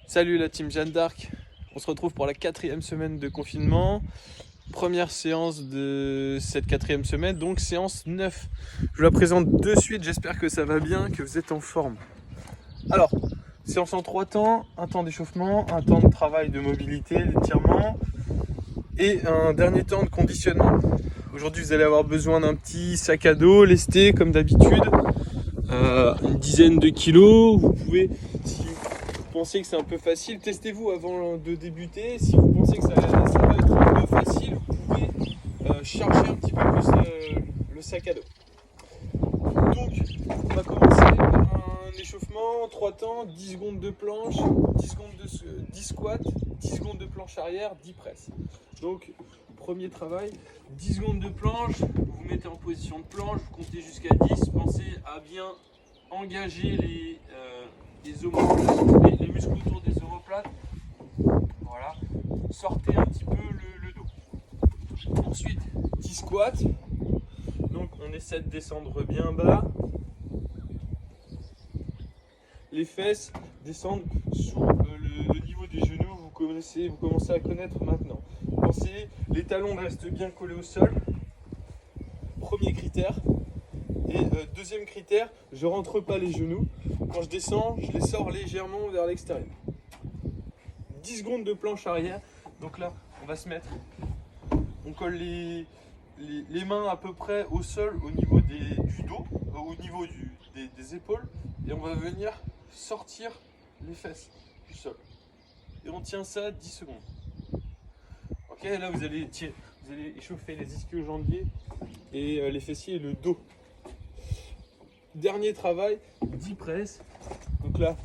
Salut la team Jeanne d'Arc, on se retrouve pour la 4e semaine de confinement. Première séance de cette 4e semaine, donc séance 9. Je vous la présente de suite, j'espère que ça va bien, que vous êtes en forme. Alors, séance en 3 temps, un temps d'échauffement, un temps de travail de mobilité, d'étirement et un dernier temps de conditionnement. Aujourd'hui vous allez avoir besoin d'un petit sac à dos lesté comme d'habitude, une dizaine de kilos. Vous pouvez, si vous pensez que c'est un peu facile, testez-vous avant de débuter. Si vous pensez que ça va être un peu facile, vous pouvez charger un petit peu plus le sac à dos. Donc on va commencer par un échauffement, 3 temps, 10 secondes de planche, 10 secondes de 10 squats, 10 secondes de planche arrière, 10 presses. Donc premier travail, 10 secondes de planche, vous vous mettez en position de planche, vous comptez jusqu'à 10, pensez à bien engager les omoplates, les muscles autour des omoplates. Voilà, sortez un petit peu le dos. Ensuite, 10 squats, donc on essaie de descendre bien bas. Les fesses descendent sous le niveau des genoux, vous commencez à connaître maintenant. Pensez, les talons restent bien collés au sol. Premier critère. Et deuxième critère, je rentre pas les genoux. Quand je descends, je les sors légèrement vers l'extérieur. 10 secondes de planche arrière. Donc là, on va se mettre. On colle les mains à peu près au sol, au niveau du dos, au niveau des épaules. Et on va venir sortir les fesses du sol. Et on tient ça 10 secondes. Ok, là vous allez échauffer les ischio-jambiers et les fessiers et le dos. Dernier travail, 10 presses. Donc là,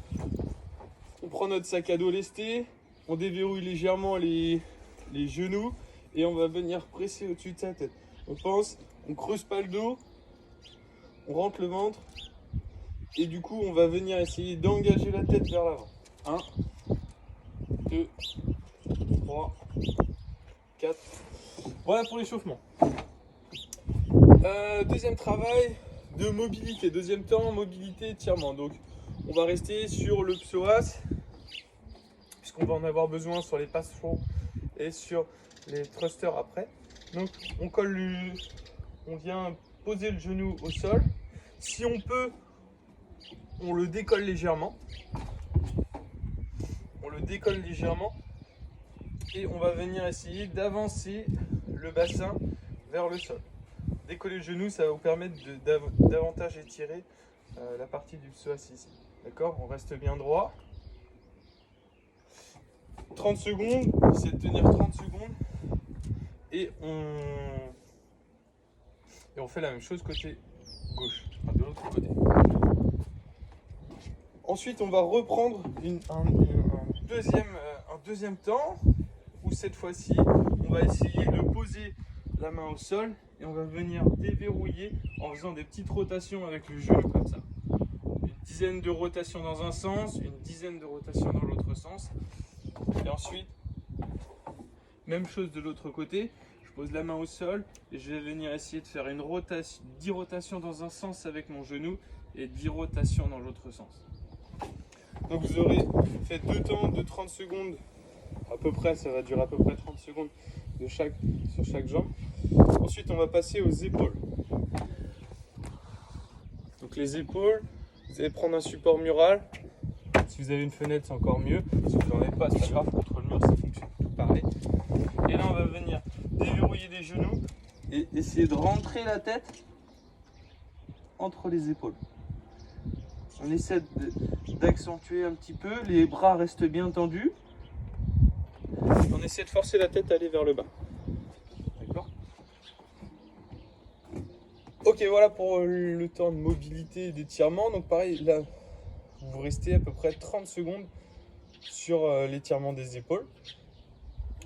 on prend notre sac à dos lesté, on déverrouille légèrement les genoux et on va venir presser au-dessus de sa tête. On creuse pas le dos, on rentre le ventre et du coup on va venir essayer d'engager la tête vers l'avant. 1, 2, 3, 4. Voilà pour l'échauffement. Deuxième travail de mobilité. Deuxième temps, mobilité, étirement. Donc on va rester sur le psoas, puisqu'on va en avoir besoin sur les passe-fronts et sur les thrusters après. Donc on vient poser le genou au sol. Si on peut, on le décolle légèrement. Et on va venir essayer d'avancer le bassin vers le sol. Décoller le genou, ça va vous permettre de davantage étirer la partie du psoas ici. D'accord? On reste bien droit. 30 secondes, c'est de tenir 30 secondes. Et on fait la même chose côté gauche, enfin de l'autre côté. Ensuite, on va reprendre un deuxième temps, où cette fois-ci, on va essayer de poser la main au sol et on va venir déverrouiller en faisant des petites rotations avec le genou comme ça. Une dizaine de rotations dans un sens, une dizaine de rotations dans l'autre sens. Et ensuite, même chose de l'autre côté. Je pose la main au sol et je vais venir essayer de faire 10 rotations dans un sens avec mon genou et 10 rotations dans l'autre sens. Donc vous aurez fait 2 temps de 30 secondes à peu près, ça va durer à peu près 30 secondes sur chaque jambe. Ensuite on va passer aux épaules. Donc les épaules, vous allez prendre un support mural. Si vous avez une fenêtre c'est encore mieux. Si vous n'en avez pas, c'est pas grave, contre le mur ça fonctionne tout pareil. Et là on va venir déverrouiller les genoux et essayer de rentrer la tête entre les épaules. On essaie d'accentuer un petit peu, les bras restent bien tendus. On essaie de forcer la tête à aller vers le bas. D'accord? Ok, voilà pour le temps de mobilité et d'étirement. Donc pareil, là, vous restez à peu près 30 secondes sur l'étirement des épaules.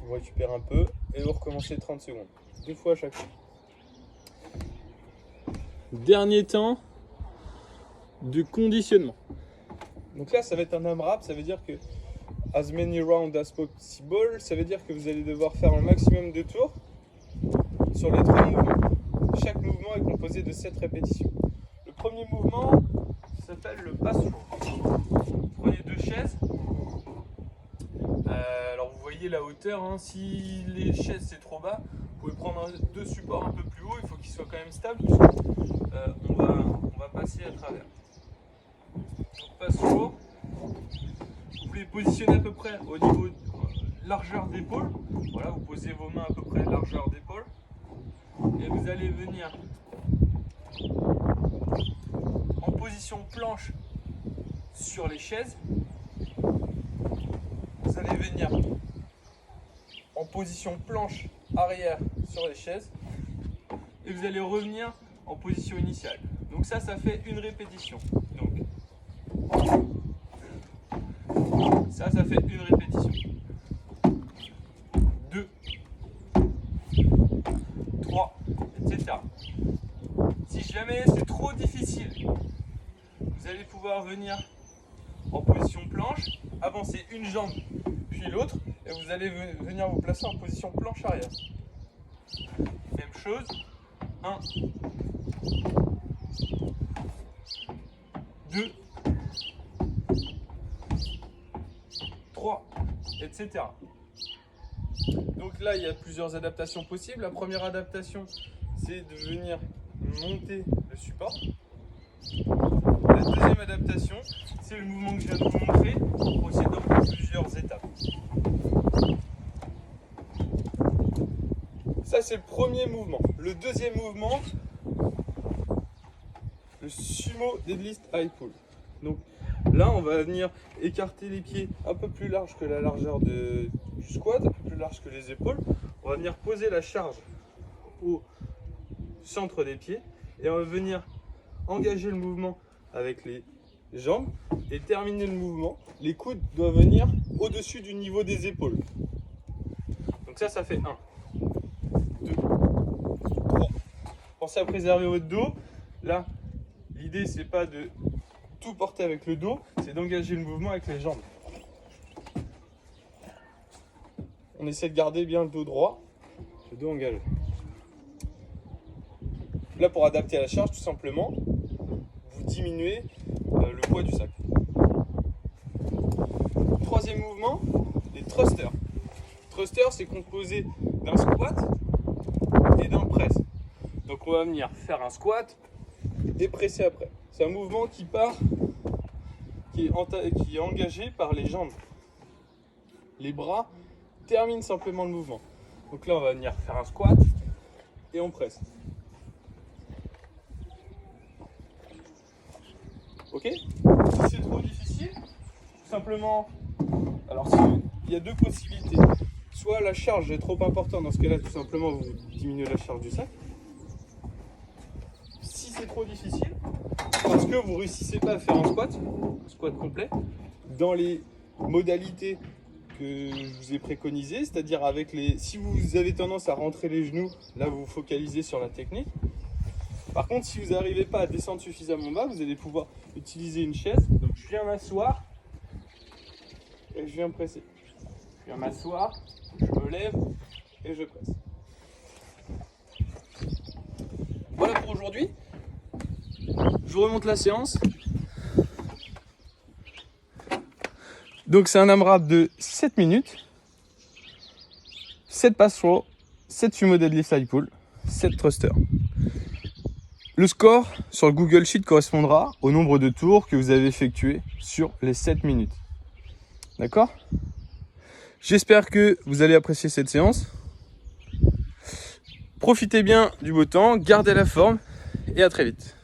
Vous récupérez un peu et vous recommencez 30 secondes. 2 fois à chaque fois. Dernier temps de conditionnement. Donc là, ça va être un AMRAP, ça veut dire que as many rounds as possible, ça veut dire que vous allez devoir faire un maximum de tours sur les 3 mouvements. Chaque mouvement est composé de 7 répétitions. Le premier mouvement s'appelle le passe-through. Prenez 2 chaises, voyez la hauteur, hein. Si les chaises c'est trop bas, vous pouvez prendre deux supports un peu plus haut, il faut qu'ils soient quand même stables, on va passer à travers. Donc passe chaud, vous pouvez positionner à peu près au niveau de largeur d'épaule, voilà, vous posez vos mains à peu près largeur d'épaule, et vous allez venir en position planche sur les chaises. Vous allez venir en position planche arrière sur les chaises et vous allez revenir en position initiale. Donc ça fait une répétition. Donc ça fait une répétition. 2, 3, etc. Si jamais c'est trop difficile, vous allez pouvoir venir en position planche, avancer une jambe puis l'autre et vous allez venir vous placer en position planche arrière. Même chose, 1, 2, 3, etc. Donc là, il y a plusieurs adaptations possibles. La première adaptation, c'est de venir monter le support. La deuxième adaptation, c'est le mouvement que je viens de vous montrer en procédant par plusieurs étapes. Ça, c'est le premier mouvement. Le deuxième mouvement, le sumo deadlift high pull. Donc là, on va venir écarter les pieds un peu plus large que la largeur du squat, un peu plus large que les épaules. On va venir poser la charge au centre des pieds et on va venir engager le mouvement avec les jambes et terminer le mouvement. Les coudes doivent venir au-dessus du niveau des épaules. Donc ça fait 1, 2, 3. Pensez à préserver votre dos. Là, l'idée c'est pas de tout porter avec le dos, c'est d'engager le mouvement avec les jambes. On essaie de garder bien le dos droit, le dos engagé. Là, pour adapter à la charge, tout simplement, vous diminuez le poids du sac. Troisième mouvement, les thrusters. Thruster, c'est composé d'un squat et d'un press. Donc on va venir faire un squat et presser après. C'est un mouvement qui est engagé par les jambes. Les bras terminent simplement le mouvement. Donc là, on va venir faire un squat et on presse. Ok? Si c'est trop difficile, tout simplement, alors il y a deux possibilités. Soit la charge est trop importante, dans ce cas-là, tout simplement, vous diminuez la charge du sac. Si c'est trop difficile, parce que vous ne réussissez pas à faire un squat complet, dans les modalités que je vous ai préconisées, c'est-à-dire avec si vous avez tendance à rentrer les genoux, là vous vous focalisez sur la technique. Par contre, si vous n'arrivez pas à descendre suffisamment bas, vous allez pouvoir utiliser une chaise. Donc je viens m'asseoir et je viens presser. Je viens m'asseoir, je me lève et je presse. Voilà pour aujourd'hui. Je vous remonte la séance. Donc c'est un AMRAP de 7 minutes, 7 pass throw, 7 sumo deadlift high pull, 7 thrusters. Le score sur le Google Sheet correspondra au nombre de tours que vous avez effectués sur les 7 minutes. D'accord ? J'espère que vous allez apprécier cette séance. Profitez bien du beau temps, gardez la forme et à très vite.